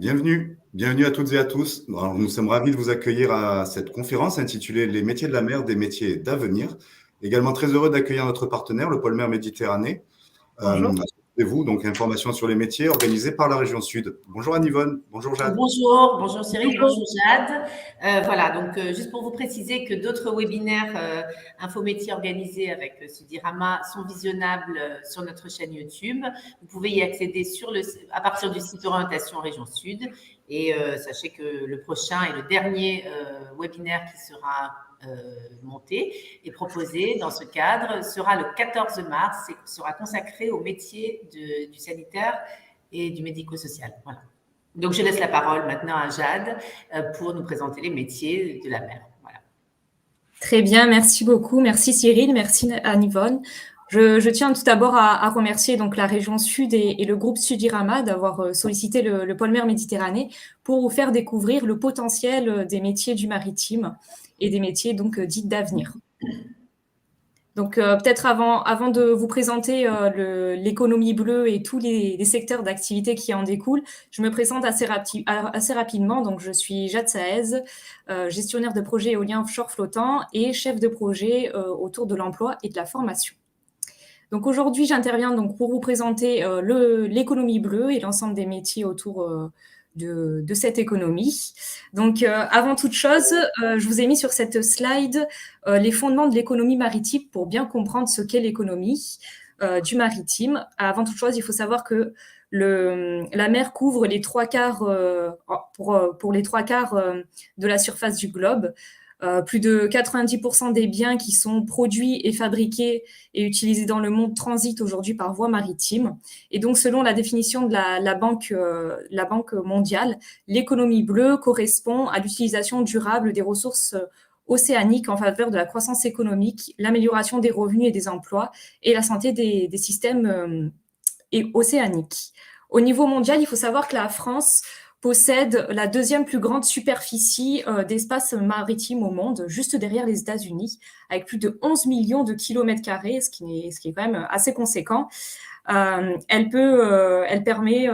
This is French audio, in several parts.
Bienvenue à toutes et à tous. Alors, nous sommes ravis de vous accueillir à cette conférence intitulée Les métiers de la mer, des métiers d'avenir. Également très heureux d'accueillir notre partenaire, le pôle mer Méditerranée. Bonjour. Et vous, donc information sur les métiers organisés par la région Sud. Bonjour Anne-Yvonne, bonjour Jade. Bonjour Cyril, bonjour Jade. Voilà, donc juste pour vous préciser que d'autres webinaires infométiers organisés avec Sudirama sont visionnables sur notre chaîne YouTube. Vous pouvez y accéder à partir du site Orientation Région Sud. Et sachez que le prochain et le dernier webinaire qui sera monté et proposé dans ce cadre sera le 14 mars et sera consacré au métier du sanitaire et du médico-social. Voilà. Donc, je laisse la parole maintenant à Jade pour nous présenter les métiers de la mer. Voilà. Très bien, merci beaucoup. Merci Cyril, merci Anne-Yvonne. Je tiens tout d'abord à remercier donc la région Sud et le groupe Sudirama d'avoir sollicité le pôle mer Méditerranée pour vous faire découvrir le potentiel des métiers du maritime et des métiers donc dits d'avenir. Donc, peut-être avant de vous présenter l'économie bleue et tous les secteurs d'activité qui en découlent, je me présente assez rapidement. Donc, je suis Jade Saez, gestionnaire de projet éolien offshore flottant et chef de projet autour de l'emploi et de la formation. Donc, aujourd'hui, j'interviens donc pour vous présenter l'économie bleue et l'ensemble des métiers autour de cette économie. Donc, avant toute chose, je vous ai mis sur cette slide les fondements de l'économie maritime pour bien comprendre ce qu'est l'économie du maritime. Avant toute chose, il faut savoir que la mer couvre les 3/4 pour les 3/4 de la surface du globe. Plus de 90% des biens qui sont produits et fabriqués et utilisés dans le monde transitent aujourd'hui par voie maritime. Et donc, selon la définition de la Banque mondiale, l'économie bleue correspond à l'utilisation durable des ressources océaniques en faveur de la croissance économique, l'amélioration des revenus et des emplois et la santé des systèmes océaniques. Au niveau mondial, il faut savoir que la France possède la deuxième plus grande superficie d'espace maritime au monde, juste derrière les États-Unis, avec plus de 11 millions de kilomètres carrés, ce qui est quand même assez conséquent. Elle permet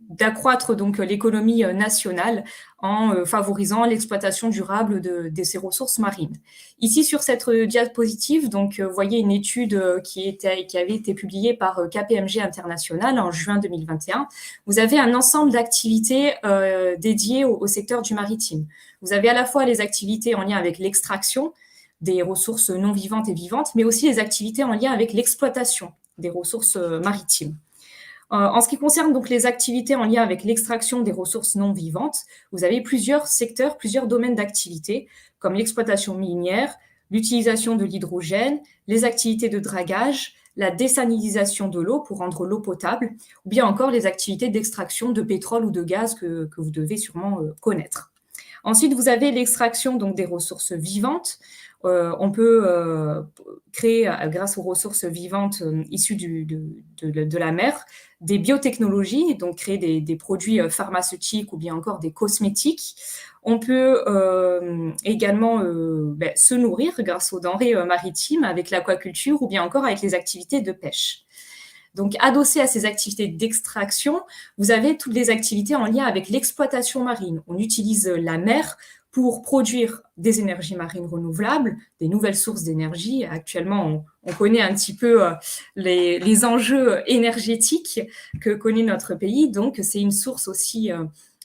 d'accroître donc l'économie nationale en favorisant l'exploitation durable de ces ressources marines. Ici, sur cette diapositive, donc, vous voyez une étude qui avait été publiée par KPMG International en juin 2021. Vous avez un ensemble d'activités dédiées au secteur du maritime. Vous avez à la fois les activités en lien avec l'extraction des ressources non vivantes et vivantes, mais aussi les activités en lien avec l'exploitation des ressources maritimes. En ce qui concerne donc les activités en lien avec l'extraction des ressources non vivantes, vous avez plusieurs secteurs, plusieurs domaines d'activité, comme l'exploitation minière, l'utilisation de l'hydrogène, les activités de dragage, la désalinisation de l'eau pour rendre l'eau potable, ou bien encore les activités d'extraction de pétrole ou de gaz que vous devez sûrement connaître. Ensuite, vous avez l'extraction donc des ressources vivantes. On peut créer, grâce aux ressources vivantes issues de la mer, des biotechnologies, donc créer des produits pharmaceutiques ou bien encore des cosmétiques. On peut également se nourrir grâce aux denrées maritimes avec l'aquaculture ou bien encore avec les activités de pêche. Donc, adossé à ces activités d'extraction, vous avez toutes les activités en lien avec l'exploitation marine. On utilise la mer pour produire des énergies marines renouvelables, des nouvelles sources d'énergie. Actuellement, on connaît un petit peu les enjeux énergétiques que connaît notre pays. Donc, c'est une source aussi,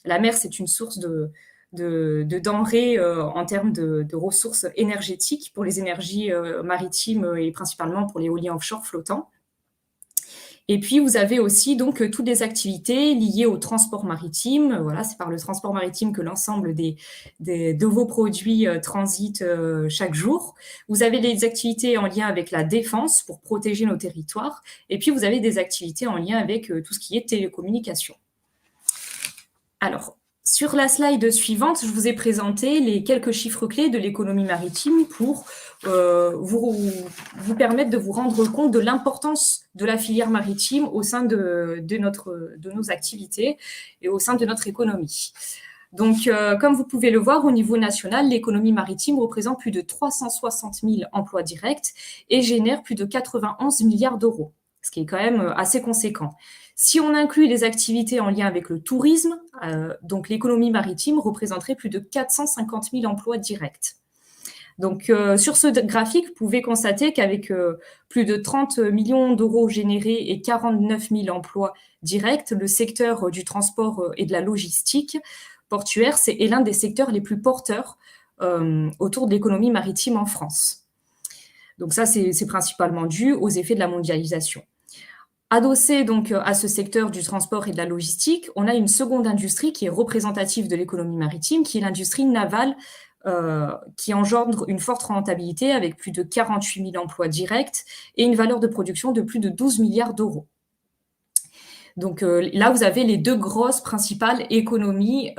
la mer, c'est une source de denrées en termes de ressources énergétiques pour les énergies maritimes et principalement pour l'éolien offshore flottant. Et puis, vous avez aussi donc toutes les activités liées au transport maritime. Voilà, c'est par le transport maritime que l'ensemble de vos produits transitent chaque jour. Vous avez les activités en lien avec la défense pour protéger nos territoires. Et puis, vous avez des activités en lien avec tout ce qui est télécommunication. Alors, sur la slide suivante, je vous ai présenté les quelques chiffres clés de l'économie maritime pour vous permettre de vous rendre compte de l'importance de la filière maritime au sein de nos activités et au sein de notre économie. Donc, comme vous pouvez le voir, au niveau national, l'économie maritime représente plus de 360 000 emplois directs et génère plus de 91 milliards d'euros. ce qui est quand même assez conséquent. Si on inclut les activités en lien avec le tourisme, donc l'économie maritime représenterait plus de 450 000 emplois directs. Donc, sur ce graphique, vous pouvez constater qu'avec plus de 30 millions d'euros générés et 49 000 emplois directs, le secteur du transport et de la logistique portuaire est l'un des secteurs les plus porteurs autour de l'économie maritime en France. Donc ça, c'est principalement dû aux effets de la mondialisation. Adossé donc à ce secteur du transport et de la logistique, on a une seconde industrie qui est représentative de l'économie maritime, qui est l'industrie navale, qui engendre une forte rentabilité avec plus de 48 000 emplois directs et une valeur de production de plus de 12 milliards d'euros. Donc là, vous avez les deux grosses principales économies,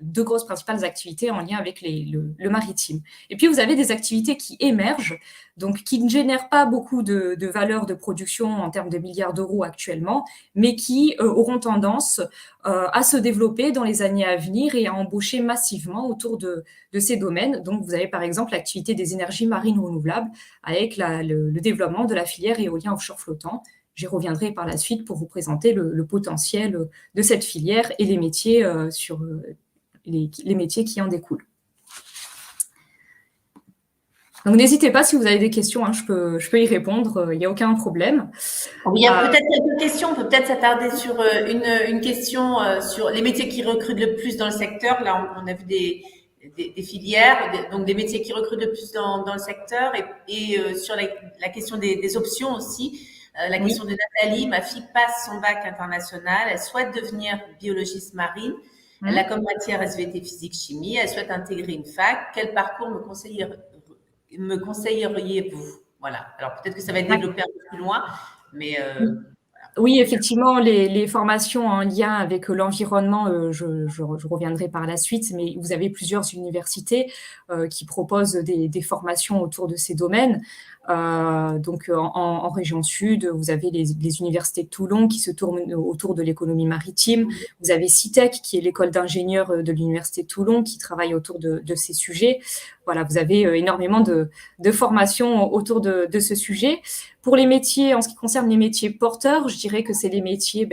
deux grosses principales activités en lien avec le maritime. Et puis, vous avez des activités qui émergent, donc qui ne génèrent pas beaucoup de valeur de production en termes de milliards d'euros actuellement, mais qui auront tendance à se développer dans les années à venir et à embaucher massivement autour de ces domaines. Donc, vous avez par exemple l'activité des énergies marines renouvelables avec le développement de la filière éolien offshore flottant. J'y reviendrai par la suite pour vous présenter le potentiel de cette filière et les métiers, les métiers qui en découlent. Donc, n'hésitez pas si vous avez des questions, hein, je peux y répondre, il n'y a aucun problème. Il y a peut-être quelques questions, on peut peut-être s'attarder sur une question sur les métiers qui recrutent le plus dans le secteur. Là, on a vu des filières, donc des métiers qui recrutent le plus dans le secteur et sur la question des options aussi. La question de Nathalie, ma fille passe son bac international, elle souhaite devenir biologiste marine, elle a comme matière SVT physique-chimie, elle souhaite intégrer une fac. Quel parcours me conseilleriez-vous? Voilà, alors peut-être que ça va être développé un peu plus loin, mais… Oui, effectivement, les formations en lien avec l'environnement, je reviendrai par la suite, mais vous avez plusieurs universités qui proposent des formations autour de ces domaines. Donc, en région sud, vous avez les universités de Toulon qui se tournent autour de l'économie maritime. Vous avez CITEC, qui est l'école d'ingénieurs de l'université de Toulon, qui travaille autour de ces sujets. Voilà, vous avez énormément de formations autour de ce sujet. Pour les métiers, en ce qui concerne les métiers porteurs, je dirais que c'est les métiers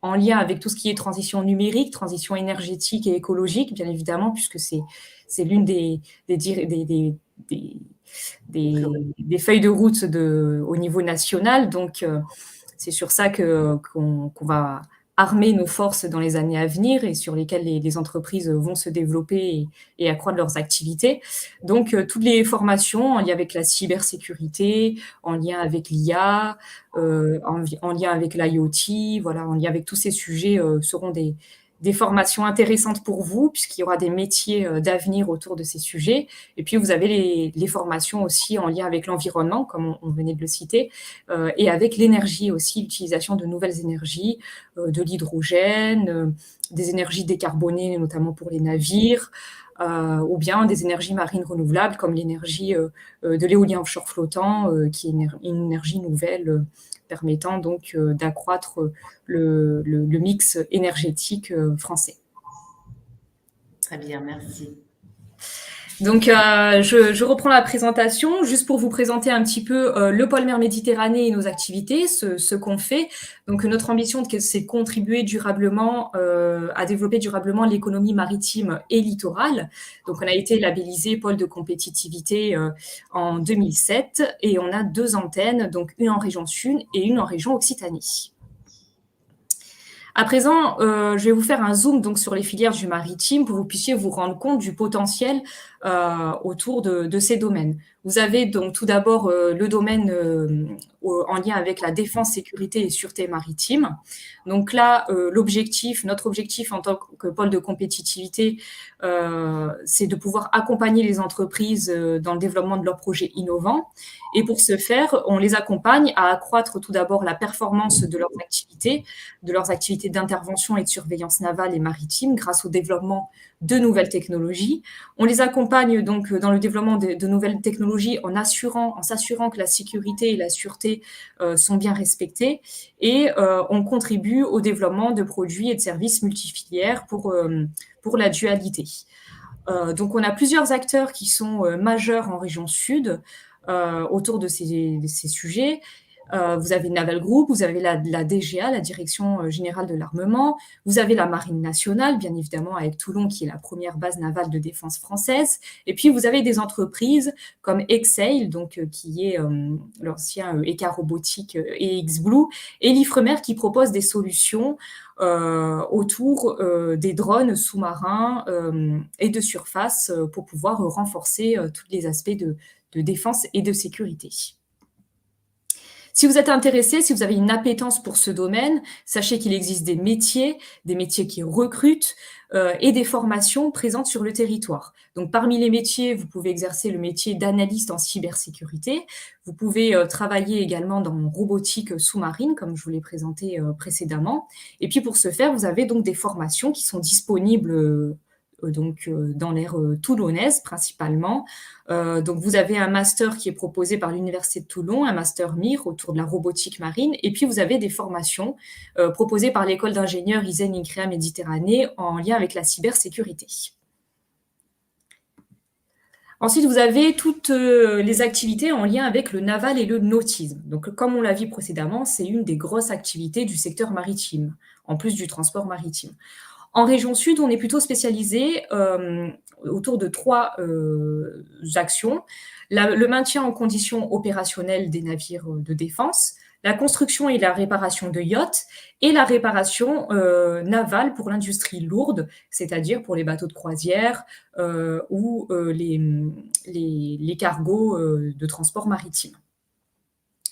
en lien avec tout ce qui est transition numérique, transition énergétique et écologique, bien évidemment, puisque c'est l'une des feuilles de route au niveau national. Donc, c'est sur ça qu'on va armer nos forces dans les années à venir et sur lesquelles les entreprises vont se développer et accroître leurs activités. Donc, toutes les formations en lien avec la cybersécurité, en lien avec l'IA, en lien avec l'IoT, voilà, en lien avec tous ces sujets seront des formations intéressantes pour vous, puisqu'il y aura des métiers d'avenir autour de ces sujets. Et puis, vous avez les formations aussi en lien avec l'environnement, comme on venait de le citer, et avec l'énergie aussi, l'utilisation de nouvelles énergies, de l'hydrogène, des énergies décarbonées, notamment pour les navires, ou bien des énergies marines renouvelables, comme l'énergie de l'éolien offshore flottant, qui est une énergie nouvelle permettant donc d'accroître le mix énergétique français. Très bien, merci. Donc, je reprends la présentation juste pour vous présenter un petit peu le pôle mer Méditerranée et nos activités, ce qu'on fait. Donc, notre ambition, c'est de contribuer durablement à développer durablement l'économie maritime et littorale. Donc, on a été labellisé pôle de compétitivité en 2007 et on a 2 antennes, donc une en région sud et une en région Occitanie. À présent, je vais vous faire un zoom donc sur les filières du maritime pour que vous puissiez vous rendre compte du potentiel autour de ces domaines. Vous avez donc tout d'abord le domaine en lien avec la défense, sécurité et sûreté maritime. Donc là, notre objectif en tant que pôle de compétitivité, c'est de pouvoir accompagner les entreprises dans le développement de leurs projets innovants. Et pour ce faire, on les accompagne à accroître tout d'abord la performance de leurs activités d'intervention et de surveillance navale et maritime grâce au développement de nouvelles technologies. On les accompagne donc dans le développement de nouvelles technologies en s'assurant que la sécurité et la sûreté sont bien respectées et on contribue au développement de produits et de services multifilières pour la dualité. Donc, on a plusieurs acteurs qui sont majeurs en région sud autour de ces sujets. Vous avez Naval Group, vous avez la DGA, la Direction Générale de l'Armement, vous avez la Marine nationale, bien évidemment, avec Toulon, qui est la première base navale de défense française. Et puis, vous avez des entreprises comme Exail, donc, qui est l'ancien ECA Robotique et X-Blue, et l'Ifremer, qui propose des solutions autour des drones sous-marins et de surface pour pouvoir renforcer tous les aspects de défense et de sécurité. Si vous êtes intéressé, si vous avez une appétence pour ce domaine, sachez qu'il existe des métiers qui recrutent et des formations présentes sur le territoire. Donc, parmi les métiers, vous pouvez exercer le métier d'analyste en cybersécurité. Vous pouvez travailler également dans robotique sous-marine, comme je vous l'ai présenté précédemment. Et puis, pour ce faire, vous avez donc des formations qui sont disponibles dans l'aire toulonnaise principalement. Donc vous avez un master qui est proposé par l'Université de Toulon, un master MIR autour de la robotique marine, et puis vous avez des formations proposées par l'école d'ingénieurs ISEN INCREA Méditerranée en lien avec la cybersécurité. Ensuite, vous avez toutes les activités en lien avec le naval et le nautisme. Donc, comme on l'a vu précédemment, c'est une des grosses activités du secteur maritime, en plus du transport maritime. En région sud, on est plutôt spécialisé autour de 3 actions. Le maintien en condition opérationnelle des navires de défense, la construction et la réparation de yachts et la réparation navale pour l'industrie lourde, c'est-à-dire pour les bateaux de croisière ou les cargos de transport maritime.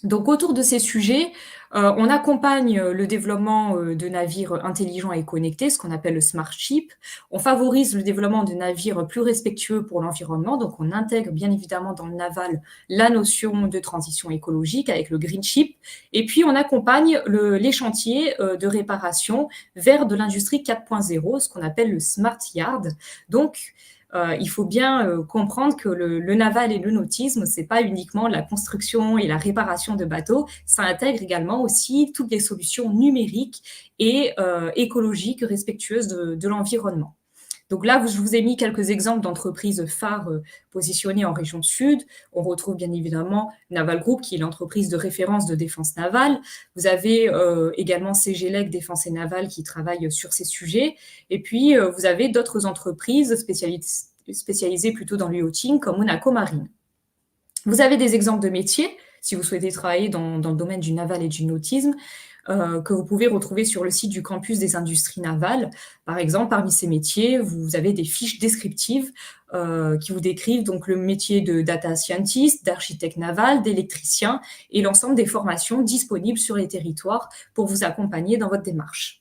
Donc, autour de ces sujets, on accompagne le développement de navires intelligents et connectés, ce qu'on appelle le smart ship. On favorise le développement de navires plus respectueux pour l'environnement. Donc, on intègre bien évidemment dans le naval la notion de transition écologique avec le green ship. Et puis, on accompagne les chantiers de réparation vers de l'industrie 4.0, ce qu'on appelle le smart yard. Donc, il faut bien comprendre que le naval et le nautisme, c'est pas uniquement la construction et la réparation de bateaux, ça intègre également aussi toutes les solutions numériques et écologiques respectueuses de l'environnement. Donc là, je vous ai mis quelques exemples d'entreprises phares positionnées en région sud. On retrouve bien évidemment Naval Group, qui est l'entreprise de référence de défense navale. Vous avez également CGLEC Défense et Navale qui travaille sur ces sujets. Et puis, vous avez d'autres entreprises spécialisées plutôt dans le yachting, comme Monaco Marine. Vous avez des exemples de métiers, si vous souhaitez travailler dans le domaine du naval et du nautisme, que vous pouvez retrouver sur le site du campus des industries navales. Par exemple, parmi ces métiers, vous avez des fiches descriptives qui vous décrivent donc le métier de data scientist, d'architecte naval, d'électricien et l'ensemble des formations disponibles sur les territoires pour vous accompagner dans votre démarche.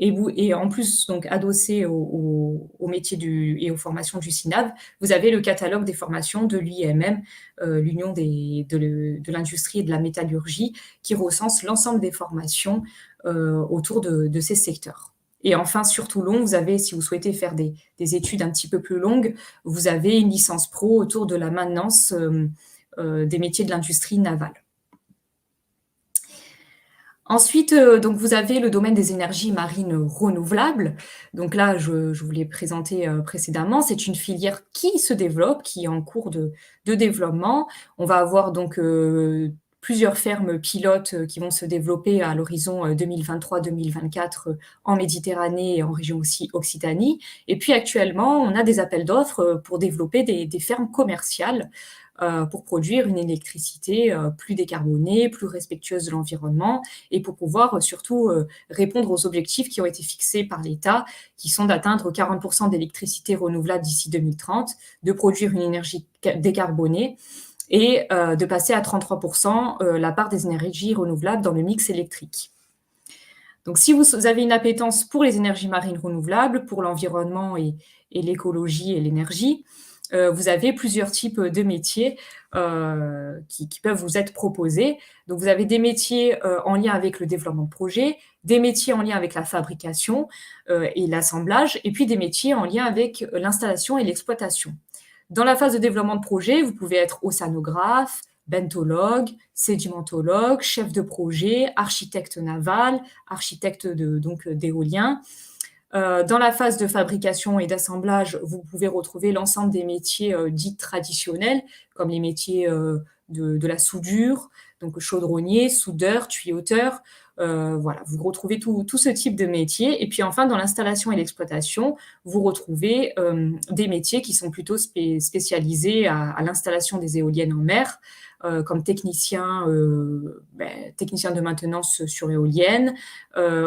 Et en plus, donc adossé au métier et aux formations du CINAV, vous avez le catalogue des formations de l'UIMM, l'Union de l'industrie et de la métallurgie, qui recense l'ensemble des formations autour de ces secteurs. Et enfin, sur Toulon, vous avez, si vous souhaitez faire des études un petit peu plus longues, vous avez une licence pro autour de la maintenance des métiers de l'industrie navale. Ensuite, donc vous avez le domaine des énergies marines renouvelables. Donc là, je vous l'ai présenté précédemment. C'est une filière qui se développe, qui est en cours de développement. On va avoir donc plusieurs fermes pilotes qui vont se développer à l'horizon 2023-2024 en Méditerranée et en région aussi Occitanie. Et puis actuellement, on a des appels d'offres pour développer des fermes commerciales pour produire une électricité plus décarbonée, plus respectueuse de l'environnement et pour pouvoir surtout répondre aux objectifs qui ont été fixés par l'État, qui sont d'atteindre 40% d'électricité renouvelable d'ici 2030, de produire une énergie décarbonée et de passer à 33% la part des énergies renouvelables dans le mix électrique. Donc, si vous avez une appétence pour les énergies marines renouvelables, pour l'environnement et l'écologie et l'énergie, vous avez plusieurs types de métiers qui peuvent vous être proposés. Donc, vous avez des métiers en lien avec le développement de projet, des métiers en lien avec la fabrication et l'assemblage, et puis des métiers en lien avec l'installation et l'exploitation. Dans la phase de développement de projet, vous pouvez être océanographe, bentologue, sédimentologue, chef de projet, architecte naval, architecte d'éolien. Dans la phase de fabrication et d'assemblage, vous pouvez retrouver l'ensemble des métiers dits traditionnels, comme les métiers de la soudure, donc chaudronnier, soudeur, tuyauteur. Voilà, vous retrouvez tout ce type de métiers. Et puis enfin, dans l'installation et l'exploitation, vous retrouvez des métiers qui sont plutôt spécialisés à l'installation des éoliennes en mer, comme technicien de maintenance sur éoliennes,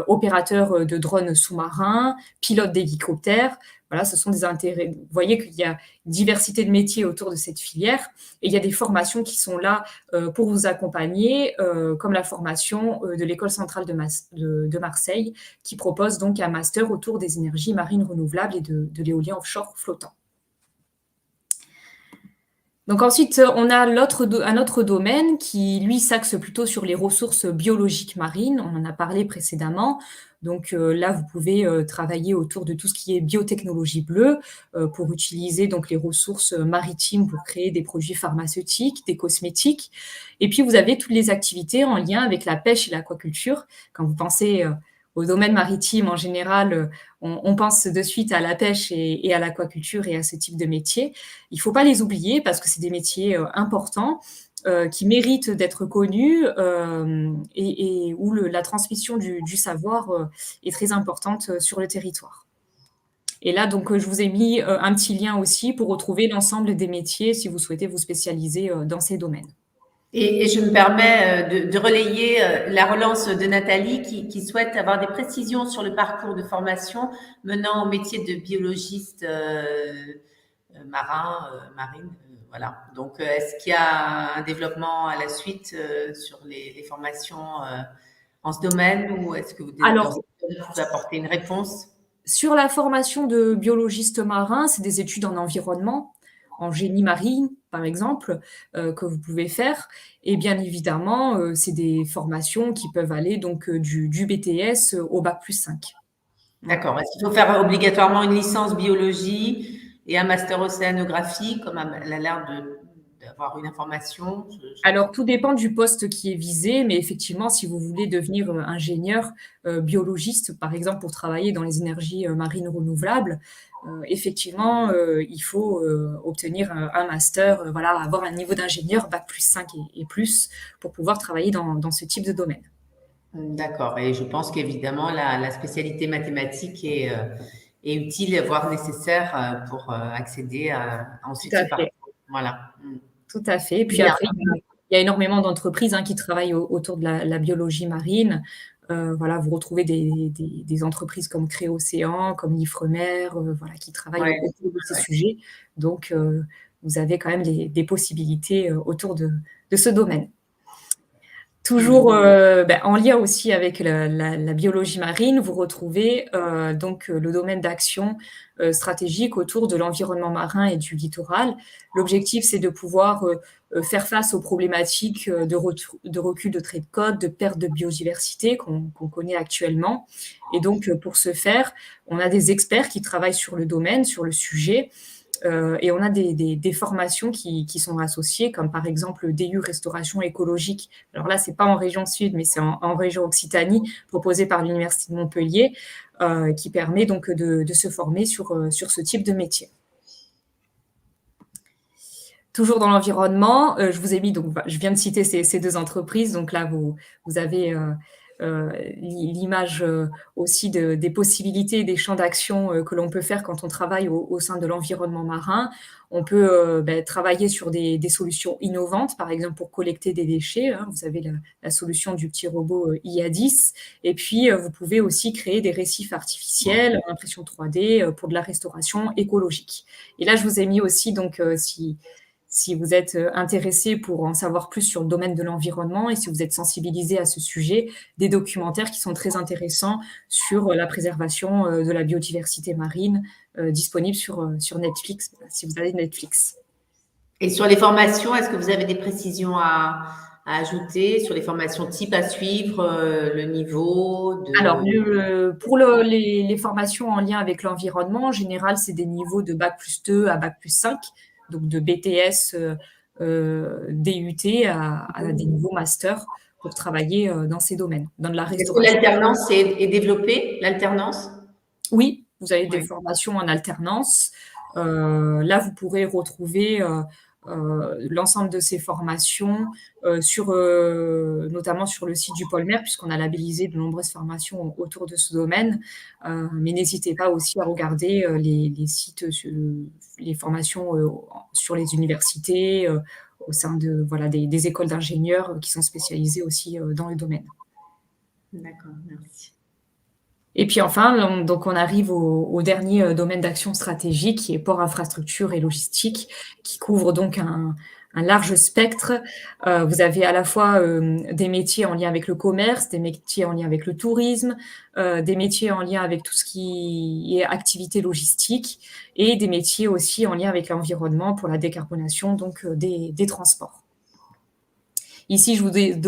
opérateur de drones sous-marins, pilote d'hélicoptères. Voilà, ce sont des intérêts. Vous voyez qu'il y a une diversité de métiers autour de cette filière et il y a des formations qui sont là pour vous accompagner, comme la formation de l'École centrale de Marseille, qui propose donc un master autour des énergies marines renouvelables et de l'éolien offshore flottant. Donc ensuite, on a un autre domaine qui, lui, s'axe plutôt sur les ressources biologiques marines. On en a parlé précédemment. Donc là, vous pouvez travailler autour de tout ce qui est biotechnologie bleue pour utiliser donc les ressources maritimes pour créer des produits pharmaceutiques, des cosmétiques. Et puis, vous avez toutes les activités en lien avec la pêche et l'aquaculture. Quand vous pensez au domaine maritime, en général, on pense de suite à la pêche et à l'aquaculture et à ce type de métier. Il ne faut pas les oublier parce que c'est des métiers importants qui méritent d'être connus et où la transmission du savoir est très importante sur le territoire. Et là, donc, je vous ai mis un petit lien aussi pour retrouver l'ensemble des métiers si vous souhaitez vous spécialiser dans ces domaines. Et je me permets de relayer la relance de Nathalie qui souhaite avoir des précisions sur le parcours de formation menant au métier de biologiste marine. Voilà. Donc, est-ce qu'il y a un développement à la suite sur les formations en ce domaine ou est-ce que vous pouvez apporter une réponse? Sur la formation de biologiste marin, c'est des études en environnement, en génie marine, par exemple, que vous pouvez faire. Et bien évidemment, c'est des formations qui peuvent aller donc du BTS au Bac+5. D'accord. Est-ce qu'il faut faire obligatoirement une licence biologie et un master océanographie, comme elle a l'air d'avoir une information? Alors, tout dépend du poste qui est visé, mais effectivement, si vous voulez devenir ingénieur biologiste, par exemple, pour travailler dans les énergies marines renouvelables, effectivement, il faut obtenir un master, voilà, avoir un niveau d'ingénieur Bac+5 et plus pour pouvoir travailler dans ce type de domaine. D'accord. Et je pense qu'évidemment, la spécialité mathématique est utile, voire nécessaire pour accéder à ensuite ce parcours. Voilà. Tout à fait. Et puis après, il y a énormément d'entreprises qui travaillent autour de la biologie marine. Voilà, vous retrouvez des entreprises comme Créocéan, comme l'Ifremer, voilà, qui travaillent autour de ces sujets. Donc, vous avez quand même des possibilités autour de ce domaine. Toujours en lien aussi avec la biologie marine, vous retrouvez donc le domaine d'action stratégique autour de l'environnement marin et du littoral. L'objectif, c'est de pouvoir faire face aux problématiques de recul de trait de côte, de perte de biodiversité qu'on connaît actuellement. Et donc, pour ce faire, on a des experts qui travaillent sur le domaine, sur le sujet. Et on a des formations qui sont associées, comme par exemple le DU Restauration écologique. Alors là, ce n'est pas en région sud, mais c'est en région Occitanie, proposé par l'Université de Montpellier, qui permet donc de se former sur ce type de métier. Toujours dans l'environnement, je vous ai mis, donc je viens de citer ces deux entreprises, donc là vous avez l'image aussi des possibilités, des champs d'action que l'on peut faire quand on travaille au sein de l'environnement marin. On peut travailler sur des solutions innovantes, par exemple pour collecter des déchets. Vous avez la solution du petit robot IA10. Et puis, vous pouvez aussi créer des récifs artificiels en impression 3D pour de la restauration écologique. Et là, je vous ai mis aussi, donc, si vous êtes intéressé pour en savoir plus sur le domaine de l'environnement et si vous êtes sensibilisé à ce sujet, des documentaires qui sont très intéressants sur la préservation de la biodiversité marine, disponibles sur Netflix, si vous avez Netflix. Et sur les formations, est-ce que vous avez des précisions à ajouter sur les formations type à suivre, le niveau Alors, pour les formations en lien avec l'environnement, en général, c'est des niveaux de Bac+2 à Bac+5. Donc de BTS, DUT à des niveaux master pour travailler dans ces domaines, dans de la restauration. Est-ce que l'alternance est développée, l'alternance? Oui, vous avez des formations en alternance. Là, vous pourrez retrouver l'ensemble de ces formations, notamment sur le site du Polmer, puisqu'on a labellisé de nombreuses formations autour de ce domaine. Mais n'hésitez pas aussi à regarder les sites, les formations sur les universités, au sein des écoles d'ingénieurs qui sont spécialisées aussi dans le domaine. D'accord, merci. Et puis enfin, donc on arrive au dernier domaine d'action stratégique, qui est port, infrastructure et logistique, qui couvre donc un large spectre. Vous avez à la fois des métiers en lien avec le commerce, des métiers en lien avec le tourisme, des métiers en lien avec tout ce qui est activité logistique, et des métiers aussi en lien avec l'environnement pour la décarbonation donc des transports. Ici, je vous ai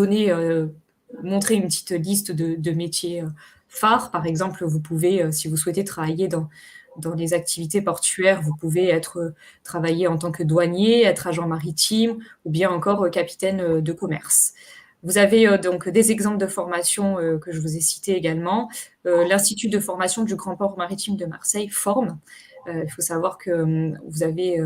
montré une petite liste de métiers phares. Par exemple, vous pouvez, si vous souhaitez travailler dans les activités portuaires, vous pouvez travailler en tant que douanier, être agent maritime ou bien encore capitaine de commerce. Vous avez donc des exemples de formation que je vous ai cités également. L'Institut de formation du Grand Port Maritime de Marseille forme. Il faut savoir que vous avez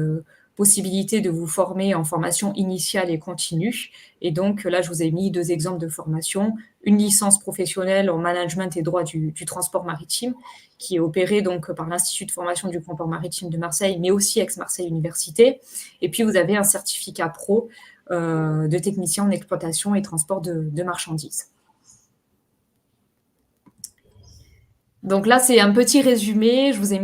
possibilité de vous former en formation initiale et continue. Et donc là, je vous ai mis 2 exemples de formation. Une licence professionnelle en management et droit du transport maritime, qui est opérée donc par l'Institut de formation du Grand Port Maritime de Marseille, mais aussi Aix-Marseille Université. Et puis, vous avez un certificat pro de technicien en exploitation et transport de marchandises. Donc là, c'est un petit résumé. Je vous ai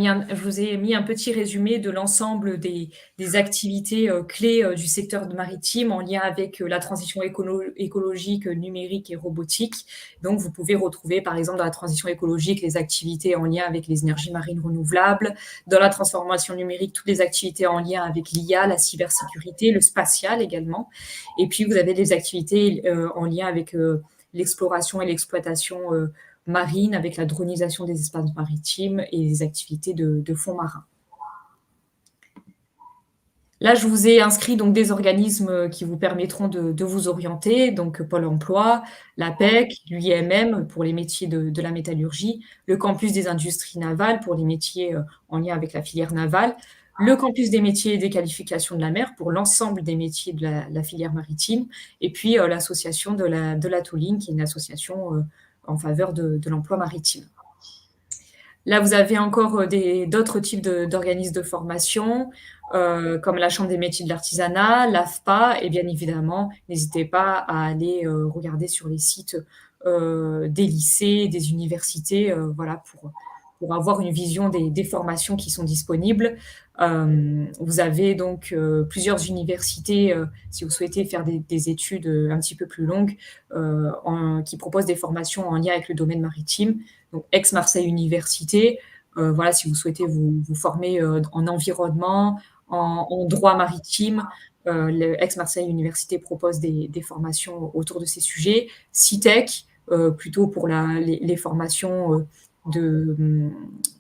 mis un petit résumé de l'ensemble des activités clés du secteur maritime en lien avec la transition écologique, numérique et robotique. Donc, vous pouvez retrouver, par exemple, dans la transition écologique, les activités en lien avec les énergies marines renouvelables. Dans la transformation numérique, toutes les activités en lien avec l'IA, la cybersécurité, le spatial également. Et puis, vous avez des activités en lien avec l'exploration et l'exploitation marine, avec la dronisation des espaces maritimes et les activités de fonds marins. Là, je vous ai inscrit donc des organismes qui vous permettront de vous orienter, donc Pôle emploi, l'APEC, l'UIMM pour les métiers de la métallurgie, le campus des industries navales pour les métiers en lien avec la filière navale, le campus des métiers et des qualifications de la mer pour l'ensemble des métiers de la filière maritime, et puis l'association de la Tooling, qui est une association en faveur de l'emploi maritime. Là, vous avez encore d'autres types d'organismes de formation, comme la Chambre des métiers de l'artisanat, l'AFPA, et bien évidemment, n'hésitez pas à aller regarder sur les sites des lycées, des universités, voilà, pour avoir une vision des formations qui sont disponibles. Vous avez donc plusieurs universités, si vous souhaitez faire des études un petit peu plus longues, qui proposent des formations en lien avec le domaine maritime. Donc, Aix-Marseille Université, voilà, si vous souhaitez vous former en environnement, en droit maritime, Aix-Marseille Université propose des formations autour de ces sujets. CITEC, plutôt pour les formations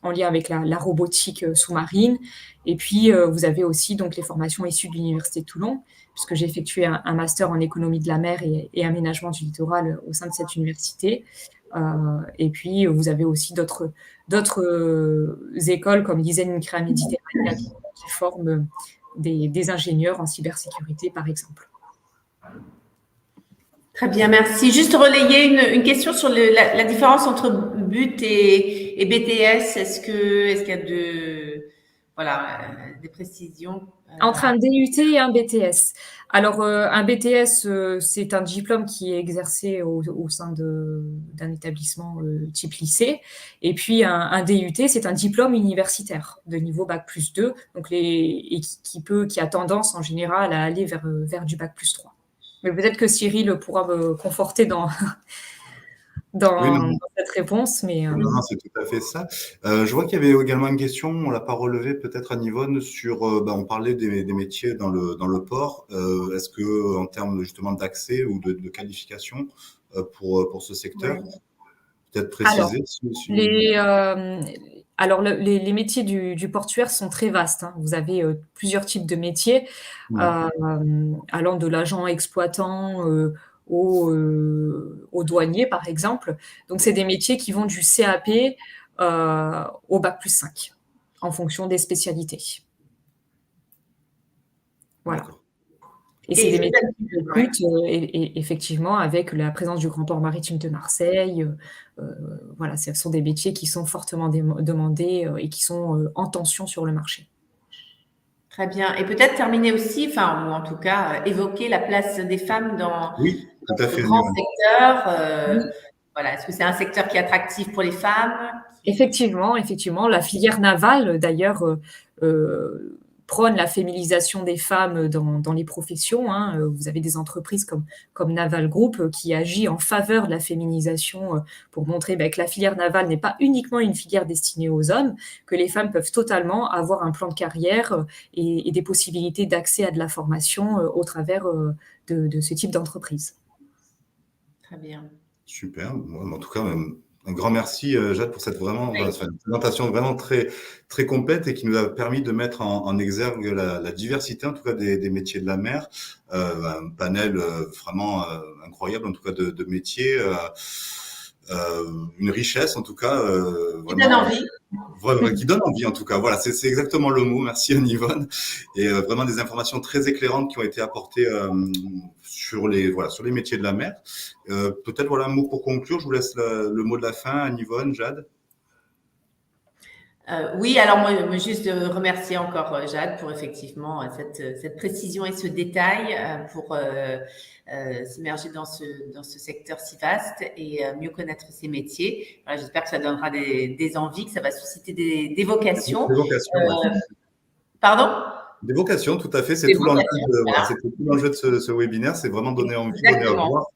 en lien avec la robotique sous-marine. Et puis, vous avez aussi donc les formations issues de l'Université de Toulon, puisque j'ai effectué un master en économie de la mer et aménagement du littoral au sein de cette université. Et puis, vous avez aussi d'autres écoles comme l'ISEN-INCRA Méditerranée qui forment des ingénieurs en cybersécurité, par exemple. Très bien, merci. Juste relayer une question sur la différence entre BUT et BTS. Est-ce qu'il y a des précisions entre un DUT et un BTS. Alors, un BTS, c'est un diplôme qui est exercé au sein d'un établissement type lycée. Et puis, un DUT, c'est un diplôme universitaire de niveau Bac+2, donc qui a tendance en général à aller vers du Bac+3. Mais peut-être que Cyril pourra me conforter dans cette réponse. Mais, Non, c'est tout à fait ça. Je vois qu'il y avait également une question, on ne l'a pas relevée peut-être à Yvonne, sur, on parlait des métiers dans le port. Est-ce que en termes justement d'accès ou de qualification pour ce secteur, peut-être préciser Alors, les métiers du portuaire sont très vastes, hein. Vous avez plusieurs types de métiers, allant de l'agent exploitant au douanier, par exemple. Donc, c'est des métiers qui vont du CAP au Bac+5, en fonction des spécialités. Voilà. Et c'est des métiers qui recrutent, et effectivement, avec la présence du Grand Port Maritime de Marseille, voilà, ce sont des métiers qui sont fortement demandés et qui sont en tension sur le marché. Très bien. Et peut-être terminer aussi, enfin, ou en tout cas, évoquer la place des femmes dans Oui, tout à ce fait. grand secteur. Oui. Voilà. Est-ce que c'est un secteur qui est attractif pour les femmes? Effectivement, la filière navale, d'ailleurs, prône la féminisation des femmes dans les professions, hein. Vous avez des entreprises comme Naval Group qui agit en faveur de la féminisation pour montrer que la filière navale n'est pas uniquement une filière destinée aux hommes, que les femmes peuvent totalement avoir un plan de carrière et des possibilités d'accès à de la formation au travers de ce type d'entreprise. Très bien. Super. En tout cas, un grand merci, Jade, pour cette une présentation vraiment très, très complète et qui nous a permis de mettre en exergue la diversité, en tout cas, des métiers de la mer. Un panel vraiment incroyable, en tout cas, de métiers. Une richesse, en tout cas. Qui donne envie. Qui donne envie, en tout cas. Voilà, c'est exactement le mot. Merci, Anne-Yvonne. Et vraiment des informations très éclairantes qui ont été apportées sur les métiers de la mer. Peut-être un mot pour conclure. Je vous laisse le mot de la fin, Anne-Yvonne, Jade. Oui, alors moi juste remercier encore Jade pour effectivement cette précision et ce détail pour s'immerger dans ce secteur si vaste et mieux connaître ces métiers. Voilà, j'espère que ça donnera des envies, que ça va susciter des vocations. Des vocations, Pardon? Des vocations, tout à fait. C'est tout l'enjeu de ce webinaire, c'est vraiment donner envie, donner à voir.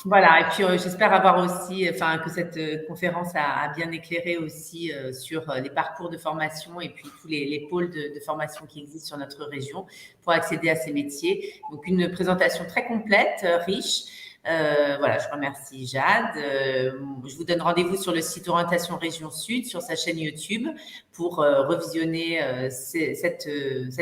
Voilà, et puis j'espère avoir aussi, que cette conférence a bien éclairé aussi sur les parcours de formation et puis tous les pôles de formation qui existent sur notre région pour accéder à ces métiers. Donc une présentation très complète, riche. Voilà, je remercie Jade. Je vous donne rendez-vous sur le site Orientation Région Sud, sur sa chaîne YouTube, pour revisionner cette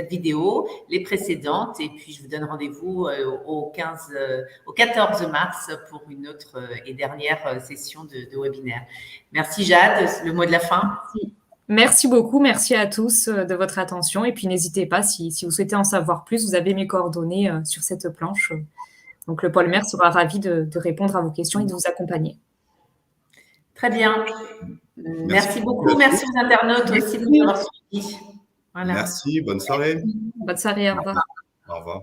vidéo, les précédentes. Et puis, je vous donne rendez-vous au 14 mars pour une autre et dernière session de webinaire. Merci Jade. Le mot de la fin. Merci beaucoup. Merci à tous de votre attention. Et puis, n'hésitez pas, si vous souhaitez en savoir plus, vous avez mes coordonnées sur cette planche. Donc, le pôle mer sera ravi de répondre à vos questions et de vous accompagner. Très bien. Merci beaucoup. Merci aux internautes aussi de nous avoir suivis. Voilà. Merci. Bonne soirée. Bonne soirée. Au revoir. Au revoir.